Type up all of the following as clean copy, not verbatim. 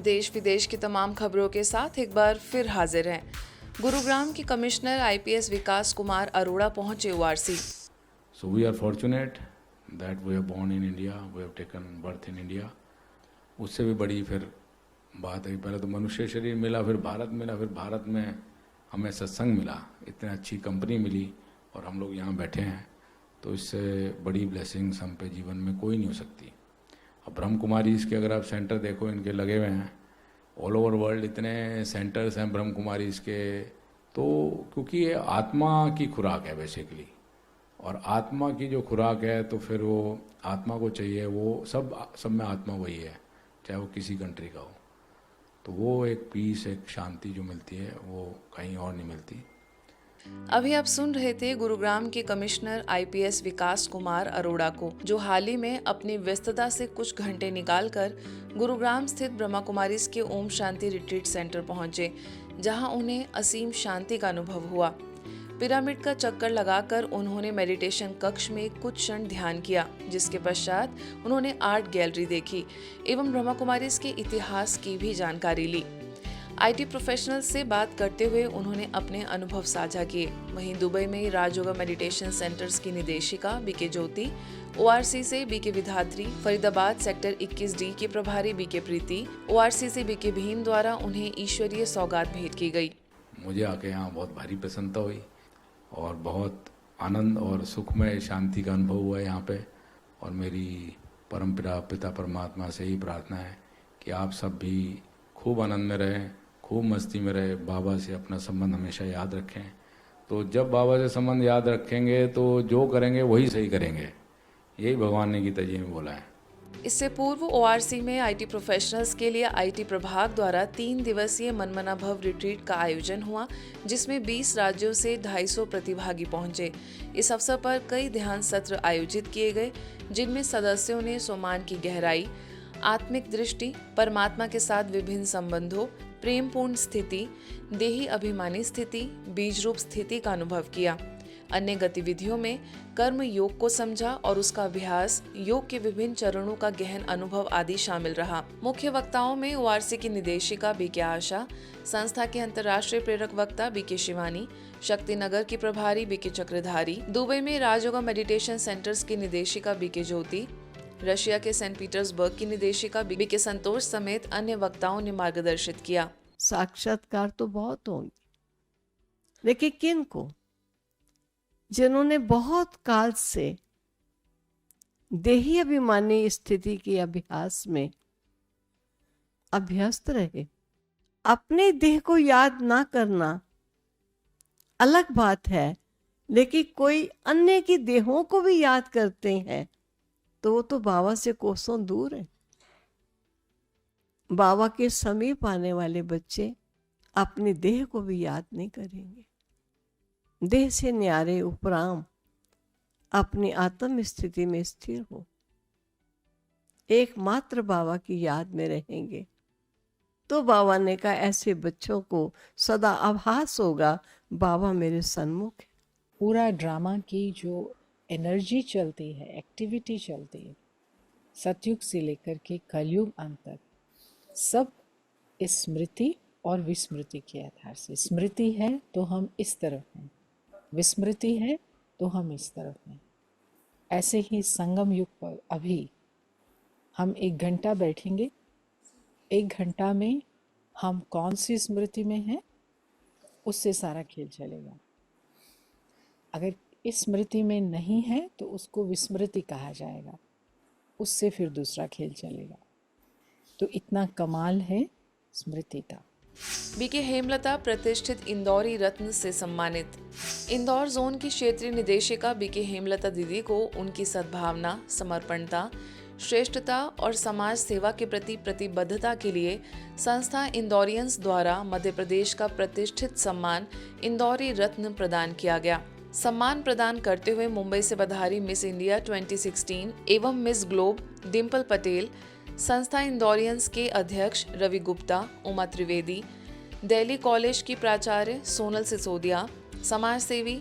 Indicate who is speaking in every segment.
Speaker 1: देश विदेश की तमाम खबरों के साथ एक बार फिर हाजिर हैं। गुरुग्राम के कमिश्नर आईपीएस विकास कुमार अरोड़ा पहुंचे ORC.
Speaker 2: So we are fortunate that we are born in India, we have taken birth in India. उससे भी बड़ी फिर बात है, पहले तो मनुष्य शरीर मिला, फिर भारत में हमें सत्संग मिला, इतनी अच्छी कंपनी मिली और हम लोग यहाँ बैठे हैं, तो इससे बड़ी ब्लेसिंग्स हम पे जीवन में कोई नहीं हो सकती। अब ब्रह्म कुमारी इसके अगर आप सेंटर देखो, इनके लगे हुए हैं ऑल ओवर वर्ल्ड, इतने सेंटर्स हैं ब्रह्म कुमारी इसके, तो क्योंकि ये आत्मा की खुराक है बेसिकली, और आत्मा की जो खुराक है तो फिर वो आत्मा को चाहिए, वो सब में आत्मा वही है, चाहे वो किसी कंट्री का हो, तो वो एक पीस, एक शांति जो मिलती है वो कहीं और नहीं मिलती।
Speaker 1: अभी आप सुन रहे थे गुरुग्राम के कमिश्नर आईपीएस विकास कुमार अरोड़ा को, जो हाल ही में अपनी व्यस्तता से कुछ घंटे निकालकर गुरुग्राम स्थित ब्रह्मा कुमारीज के ओम शांति रिट्रीट सेंटर पहुंचे, जहां उन्हें असीम शांति का अनुभव हुआ। पिरामिड का चक्कर लगाकर उन्होंने मेडिटेशन कक्ष में कुछ क्षण ध्यान किया, जिसके पश्चात उन्होंने आर्ट गैलरी देखी एवं ब्रह्मा कुमारीज के इतिहास की भी जानकारी ली। आईटी प्रोफेशनल से बात करते हुए उन्होंने अपने अनुभव साझा किए। वहीं दुबई में राजयोगा मेडिटेशन सेंटर्स की निदेशिका बीके ज्योति, ओआरसी से BK Vidhatri, Faridabad sector 21D के प्रभारी बीके प्रीति, ओआरसी से बीके भीम द्वारा उन्हें ईश्वरीय सौगात भेंट की गई।
Speaker 2: मुझे आके यहाँ बहुत भारी प्रसन्नता हुई और बहुत आनंद और सुखमय शांति का अनुभव हुआ है यहाँ पे, और मेरी परमपिता पिता परमात्मा से ही प्रार्थना है कि आप सब भी खूब आनंद में रहें, खूब मस्ती में रहे, बाबा से अपना संबंध हमेशा याद रखें। तो जब बाबा से संबंध याद रखेंगे तो जो करेंगे वही सही करेंगे, यही भगवान ने गीता जी में बोला है।
Speaker 1: इससे पूर्व ओआरसी में आईटी प्रोफेशनल्स के लिए आईटी प्रभाग द्वारा 3 दिवसीय मनमना भव रिट्रीट का आयोजन हुआ, जिसमें 20 राज्यों से 250 प्रतिभागी पहुंचे। इस अवसर पर कई ध्यान सत्र आयोजित किए गए, जिनमें सदस्यों ने सोमान की गहराई, आत्मिक दृष्टि, परमात्मा के साथ विभिन्न संबंधों, प्रेम पूर्ण स्थिति, देही अभिमानी स्थिति, बीज रूप स्थिति का अनुभव किया। अन्य गतिविधियों में कर्म योग को समझा और उसका अभ्यास, योग के विभिन्न चरणों का गहन अनुभव आदि शामिल रहा। मुख्य वक्ताओं में ओआरसी की निदेशिका बीके आशा, संस्था के अंतर्राष्ट्रीय प्रेरक वक्ता बीके शिवानी, शक्तिनगर की प्रभारी बीके चक्रधारी, दुबई में राजयोगा मेडिटेशन सेंटर्स की निदेशिका बीके ज्योति, रशिया के सेंट पीटर्सबर्ग की निदेशिका बीके संतोष समेत अन्य वक्ताओं ने मार्गदर्शित किया।
Speaker 3: साक्षात्कार तो बहुत होंगे, लेकिन किन को? जिन्होंने बहुत काल से देही अभिमानी स्थिति के अभ्यास में अभ्यस्त रहे। अपने देह को याद ना करना अलग बात है, लेकिन कोई अन्य की देहों को भी याद करते हैं तो वो तो बाबा से कोसों दूर है। बाबा के समीप आने वाले बच्चे अपनी देह को भी याद नहीं करेंगे। देह से न्यारे उपराम अपनी आत्म स्थिति में स्थिर हो, एकमात्र बाबा की याद में रहेंगे। तो बाबा ने कहा ऐसे बच्चों को सदा आभास होगा बाबा मेरे सन्मुख है।
Speaker 4: पूरा ड्रामा की जो एनर्जी चलती है, एक्टिविटी चलती है, सतयुग से लेकर के कलयुग अंत तक, सब स्मृति और विस्मृति के आधार से। स्मृति है तो हम इस तरफ हैं, विस्मृति है तो हम इस तरफ हैं। ऐसे ही संगम युग पर अभी हम 1 घंटा बैठेंगे, 1 घंटा में हम कौन सी स्मृति में हैं उससे सारा खेल चलेगा। अगर इस स्मृति में नहीं है तो उसको विस्मृति कहा जाएगा, उससे फिर दूसरा खेल चलेगा। तो इतना कमाल है स्मृति का।
Speaker 1: बीके हेमलता प्रतिष्ठित इंदौरी रत्न से सम्मानित। इंदौर जोन की क्षेत्रीय निदेशिका बीके हेमलता दीदी को उनकी सद्भावना, समर्पणता, श्रेष्ठता और समाज सेवा के प्रति प्रतिबद्धता के लिए संस्था इंदौरियंस द्वारा मध्य प्रदेश का प्रतिष्ठित सम्मान इंदौरी रत्न प्रदान किया गया। सम्मान प्रदान करते हुए मुंबई से पधारी मिस इंडिया 2016 एवं मिस ग्लोब डिम्पल पटेल, संस्था इंदौरियंस के अध्यक्ष रवि गुप्ता, उमा त्रिवेदी, दिल्ली कॉलेज की प्राचार्य सोनल सिसोदिया, समाज सेवी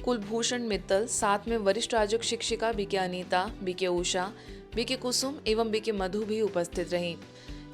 Speaker 1: कुलभूषण मित्तल, साथ में वरिष्ठ राजयोग शिक्षिका BK Anita, BK Usha, BK कुसुम एवं बीके मधु भी उपस्थित रहीं।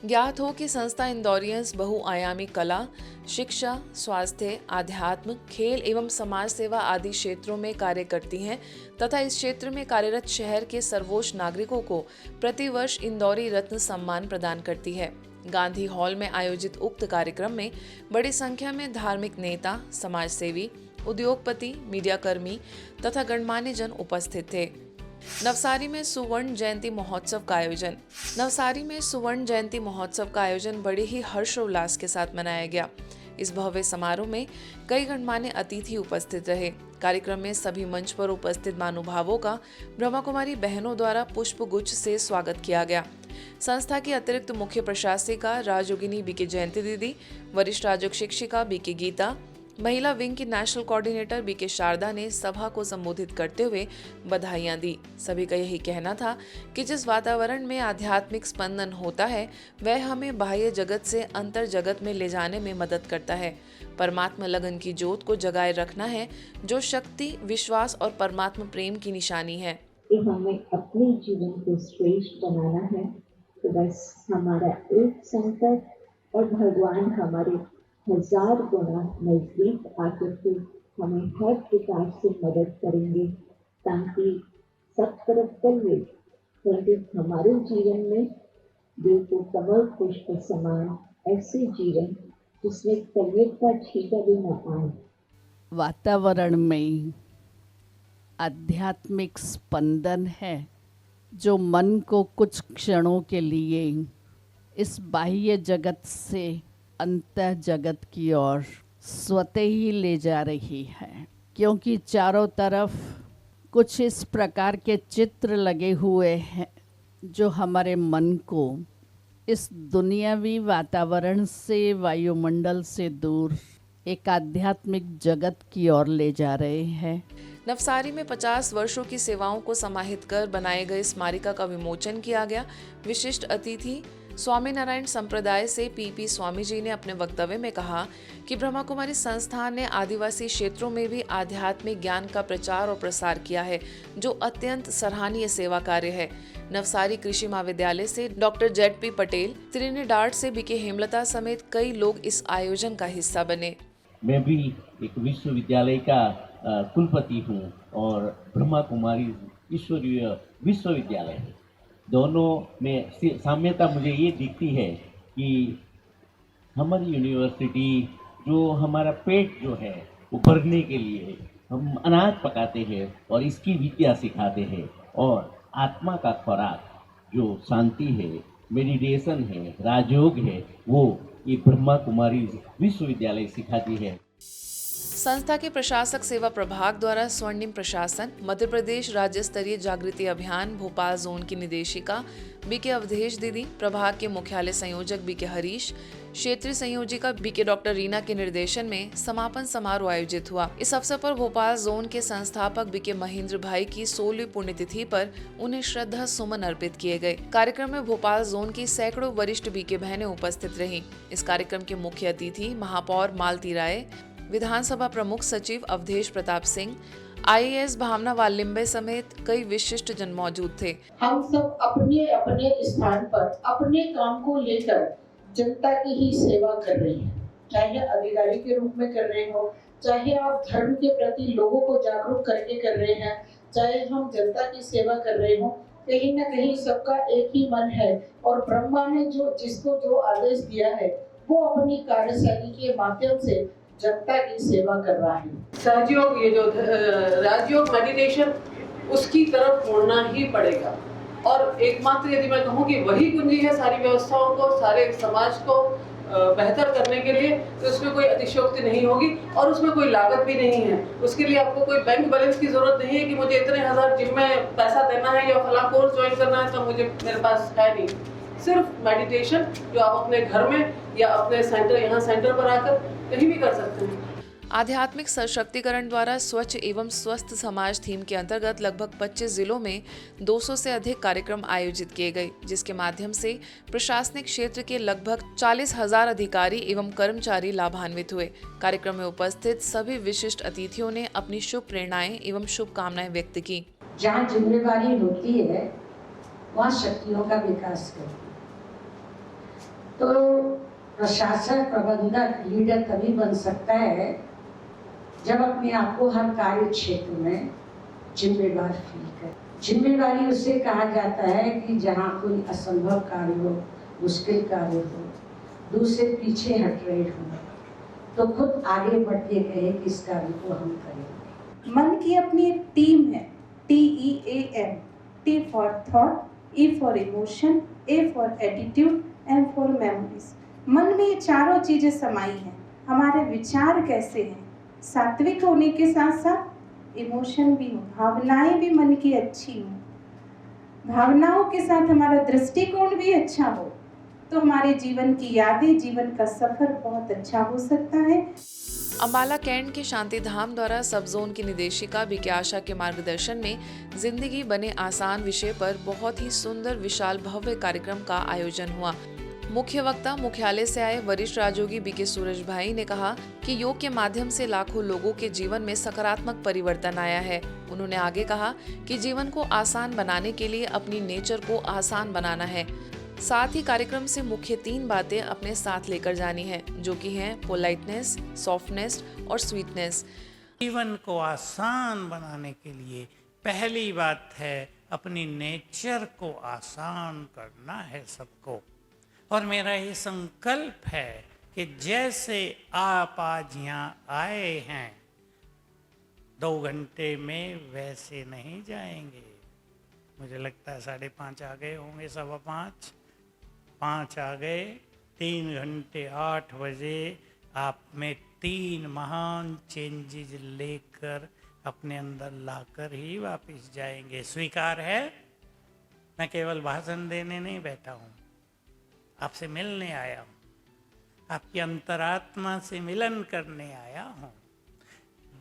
Speaker 1: ज्ञात हो कि संस्था इंदौरियंस बहुआयामी कला, शिक्षा, स्वास्थ्य, आध्यात्म, खेल एवं समाज सेवा आदि क्षेत्रों में कार्य करती हैं तथा इस क्षेत्र में कार्यरत शहर के सर्वोच्च नागरिकों को प्रतिवर्ष इंदौरी रत्न सम्मान प्रदान करती है। गांधी हॉल में आयोजित उक्त कार्यक्रम में बड़ी संख्या में धार्मिक नेता, समाजसेवी, उद्योगपति, मीडियाकर्मी तथा गणमान्य जन उपस्थित थे। नवसारी में सुवर्ण जयंती महोत्सव का आयोजन बड़े ही हर्षोल्लास के साथ मनाया गया। इस भव्य समारोह में कई गणमान्य अतिथि उपस्थित रहे। कार्यक्रम में सभी मंच पर उपस्थित महानुभावों का ब्रह्मा कुमारी बहनों द्वारा पुष्प गुच्छ से स्वागत किया गया। संस्था की अतिरिक्त मुख्य प्रशासिका राजयोगिनी बीके जयंती दीदी, वरिष्ठ राजयोग शिक्षिका बीके गीता, महिला विंग की नेशनल कोऑर्डिनेटर बीके शारदा ने सभा को संबोधित करते हुए बधाइयां दी। सभी का यही कहना था कि जिस वातावरण में आध्यात्मिक स्पंदन होता है वह हमें बाह्य जगत से अंतर जगत में ले जाने में मदद करता है। परमात्मा लगन की ज्योत को जगाए रखना है, जो शक्ति, विश्वास और परमात्मा प्रेम की निशानी है।
Speaker 5: कि हमें अपने जीवन को श्रेष्ठ बनाना है, तो बस हमारा एक संकल्प और भगवान हमारे 1000 गुना नजदीक आकर के हमें हर प्रकार से मदद करेंगे, ताकि सब तरफ करिए, परंतु हमारे जीवन में दिल को कमल पुष्प समान ऐसे जीवन जिसमें कलयुग का छींटा भी न आए।
Speaker 6: वातावरण में आध्यात्मिक स्पंदन है जो मन को कुछ क्षणों के लिए इस बाह्य जगत से अंतः जगत की ओर स्वतः ही ले जा रही है, क्योंकि चारों तरफ कुछ इस प्रकार के चित्र लगे हुए हैं जो हमारे मन को इस दुनियावी वातावरण से, वायुमंडल से दूर एक आध्यात्मिक जगत की ओर ले जा रहे हैं।
Speaker 1: नवसारी में 50 वर्षों की सेवाओं को समाहित कर बनाए गए स्मारिका का विमोचन किया गया। विशिष्ट अतिथि स्वामीनारायण संप्रदाय से पीपी स्वामी जी ने अपने वक्तव्य में कहा कि ब्रह्मा कुमारी संस्थान ने आदिवासी क्षेत्रों में भी आध्यात्मिक ज्ञान का प्रचार और प्रसार किया है, जो अत्यंत सराहनीय सेवा कार्य है। नवसारी कृषि महाविद्यालय से डॉक्टर जेड.पी. पटेल, त्रिनिडाद से बीके हेमलता समेत कई लोग इस आयोजन का हिस्सा बने।
Speaker 7: मैं भी एक विश्वविद्यालय का कुलपति हूँ और ब्रह्मा कुमारी ईश्वरीय विश्वविद्यालय है। दोनों में साम्यता मुझे ये दिखती है कि हमारी यूनिवर्सिटी जो हमारा पेट जो है वो भरने के लिए हम अनाज पकाते हैं और इसकी विद्या सिखाते हैं, और आत्मा का खुराक जो शांति है, मेडिटेशन है, राजयोग है, वो ये ब्रह्मा कुमारी विश्वविद्यालय सिखाती है।
Speaker 1: संस्था के प्रशासक सेवा प्रभाग द्वारा स्वर्णिम प्रशासन, मध्य प्रदेश राज्य स्तरीय जागृति अभियान भोपाल जोन की निदेशिका बीके अवधेश दीदी, प्रभाग के मुख्यालय संयोजक बीके हरीश, क्षेत्रीय संयोजिका बीके डॉक्टर रीना के निर्देशन में समापन समारोह आयोजित हुआ। इस अवसर पर भोपाल जोन के संस्थापक बीके महेंद्र भाई की 16वीं पुण्यतिथि पर उन्हें श्रद्धा सुमन अर्पित किए गए। कार्यक्रम में भोपाल जोन की सैकड़ों वरिष्ठ बीके बहनें उपस्थित रहीं। इस कार्यक्रम के मुख्य अतिथि महापौर मालती राय, विधानसभा प्रमुख सचिव अवधेश प्रताप सिंह, IAS भावना वालिम्बे समेत कई विशिष्ट जन मौजूद थे।
Speaker 8: हम सब अपने अपने स्थान पर अपने काम को लेकर जनता की ही सेवा कर रहे हैं, चाहे अधिकारी के रूप में कर रहे हो, चाहे आप धर्म के प्रति लोगों को जागरूक करके कर रहे हैं, चाहे हम जनता की सेवा कर रहे हो, कहीं न कहीं सबका एक ही मन है और ब्रह्मा ने जिसको जो आदेश दिया है वो अपनी कार्यशैली के माध्यम से जनता की सेवा कर रहा है।
Speaker 9: सहयोग, ये जो राजयोग मेडिटेशन, उसकी तरफ मुड़ना ही पड़ेगा। और एकमात्र यदि मैं कहूँ कि वही कुंजी है सारी व्यवस्थाओं को, सारे समाज को बेहतर करने के लिए, तो उसमें कोई अतिशयोक्ति नहीं होगी और उसमें कोई लागत भी नहीं है। उसके लिए आपको कोई बैंक बैलेंस की जरूरत नहीं है कि मुझे इतने हजार जिम में पैसा देना है या फला कोर्स ज्वाइन करना है तो मुझे मेरे पास है नहीं। सिर्फ मेडिटेशन जो आप अपने घर में या अपने यहाँ सेंटर पर आकर कहीं भी कर सकते हैं।
Speaker 1: आध्यात्मिक सशक्तिकरण द्वारा स्वच्छ एवं स्वस्थ समाज थीम के अंतर्गत लगभग 25 जिलों में 200 से अधिक कार्यक्रम आयोजित किए गए, जिसके माध्यम से प्रशासनिक क्षेत्र के लगभग 40,000 अधिकारी एवं कर्मचारी लाभान्वित हुए। कार्यक्रम में उपस्थित सभी विशिष्ट अतिथियों ने अपनी शुभ प्रेरणाएं एवं शुभकामनाएं व्यक्त की।
Speaker 10: जहाँ जिम्मेदारी होती है वहाँ शक्तियों का विकास करें।
Speaker 8: तो प्रशासक, प्रबंधक, लीडर तभी बन सकता है जब अपने आप को हर कार्य क्षेत्र में जिम्मेदार फील करे। जिम्मेदारी उसे कहा जाता है कि जहाँ कोई असंभव कार्य हो, मुश्किल कार्य हो, दूसरे पीछे हट रहे हो, तो खुद आगे बढ़ के कहे कि इस कार्य को हम करेंगे।
Speaker 10: मन की अपनी एक टीम है, TEAM, T for thought, E for emotion, A for attitude, M for memories. मन में ये चारों चीजें समाई हैं। हमारे विचार कैसे हैं, सात्विक होने के साथ साथ इमोशन भी हो, भावनाएं भी मन की अच्छी हो, भावनाओं के साथ हमारा दृष्टिकोण भी अच्छा हो, तो हमारे जीवन की यादें, जीवन का सफर बहुत अच्छा हो सकता है।
Speaker 1: अम्बाला कैंट के शांति धाम द्वारा सब जोन की निदेशिका बीके आशा के मार्गदर्शन में जिंदगी बने आसान विषय पर बहुत ही सुंदर, विशाल, भव्य कार्यक्रम का आयोजन हुआ। मुख्य वक्ता मुख्यालय से आए वरिष्ठ राजयोगी बीके सूरज भाई ने कहा कि योग के माध्यम से लाखों लोगों के जीवन में सकारात्मक परिवर्तन आया है। उन्होंने आगे कहा कि जीवन को आसान बनाने के लिए अपनी नेचर को आसान बनाना है। साथ ही कार्यक्रम से मुख्य 3 बातें अपने साथ लेकर जानी है, जो कि हैं पोलाइटनेस, सॉफ्टनेस और स्वीटनेस।
Speaker 11: जीवन को आसान बनाने के लिए पहली बात है अपनी नेचर को आसान करना है सबको। और मेरा ये संकल्प है कि जैसे आप आज यहाँ आए हैं 2 घंटे में, वैसे नहीं जाएंगे। मुझे लगता है 5:30 आ गए होंगे, 5:15, 5 आ गए, 3 घंटे 8 बजे आप में 3 महान चेंजेस लेकर अपने अंदर लाकर ही वापस जाएंगे। स्वीकार है? मैं केवल भाषण देने नहीं बैठा हूँ, आपसे मिलने आया हूँ, आपकी अंतरात्मा से मिलन करने आया हूँ।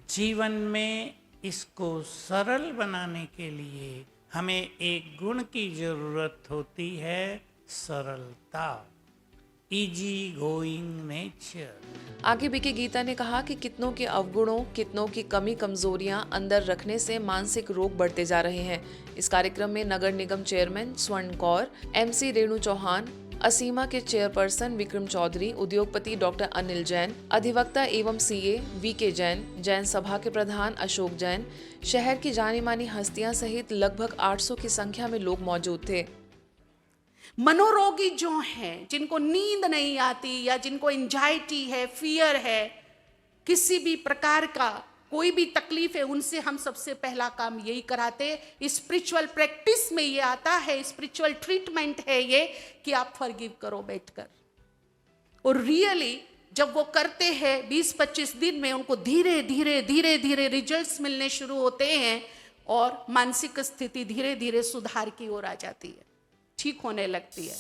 Speaker 11: जीवन में इसको सरल बनाने के लिए हमें एक गुण की जरूरत होती है, सरलता, इजी गोइंग नेचर।
Speaker 1: आगे बीके गीता ने कहा कि कितनों के अवगुणों, कितनों की कमी कमजोरियां अंदर रखने से मानसिक रोग बढ़ते जा रहे हैं। इस कार्यक्रम में नगर निगम चेयरमैन स्वर्ण कौर, MC रेणु चौहान, असीमा के चेयरपर्सन विक्रम चौधरी, उद्योगपति डॉक्टर अनिल जैन, अधिवक्ता एवं CA VK जैन, जैन सभा के प्रधान अशोक जैन, शहर की जानी मानी हस्तियां सहित लगभग 800 की संख्या में लोग मौजूद थे।
Speaker 12: मनोरोगी जो हैं, जिनको नींद नहीं आती या जिनको एंजाइटी है, फियर है, किसी भी प्रकार का कोई भी तकलीफ है, उनसे हम सबसे पहला काम यही कराते। स्पिरिचुअल प्रैक्टिस में ये आता है, स्पिरिचुअल ट्रीटमेंट है ये कि आप फॉरगिव करो बैठकर। और रियली जब वो करते हैं 20-25 दिन में उनको धीरे धीरे धीरे धीरे रिजल्ट्स मिलने शुरू होते हैं और मानसिक स्थिति धीरे धीरे सुधार की ओर आ जाती है, ठीक होने लगती है।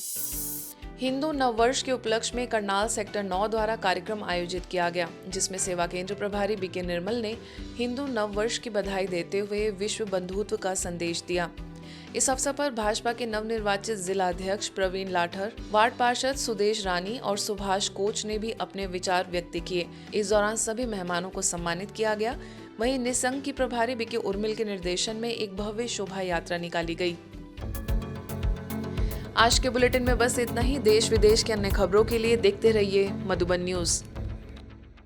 Speaker 1: हिंदू नववर्ष के उपलक्ष्य में करनाल सेक्टर 9 द्वारा कार्यक्रम आयोजित किया गया, जिसमें सेवा केंद्र प्रभारी बीके निर्मल ने हिंदू नववर्ष की बधाई देते हुए विश्व बंधुत्व का संदेश दिया। इस अवसर पर भाजपा के नवनिर्वाचित जिला अध्यक्ष प्रवीण लाठर, वार्ड पार्षद सुदेश रानी और सुभाष कोच ने भी अपने विचार व्यक्त किए। इस दौरान सभी मेहमानों को सम्मानित किया गया। वहीं निसंग की प्रभारी बीके उर्मिल के निर्देशन में एक भव्य शोभा यात्रा निकाली गई। आज के बुलेटिन में बस इतना ही। देश विदेश की अन्य खबरों के लिए देखते रहिए मधुबन न्यूज।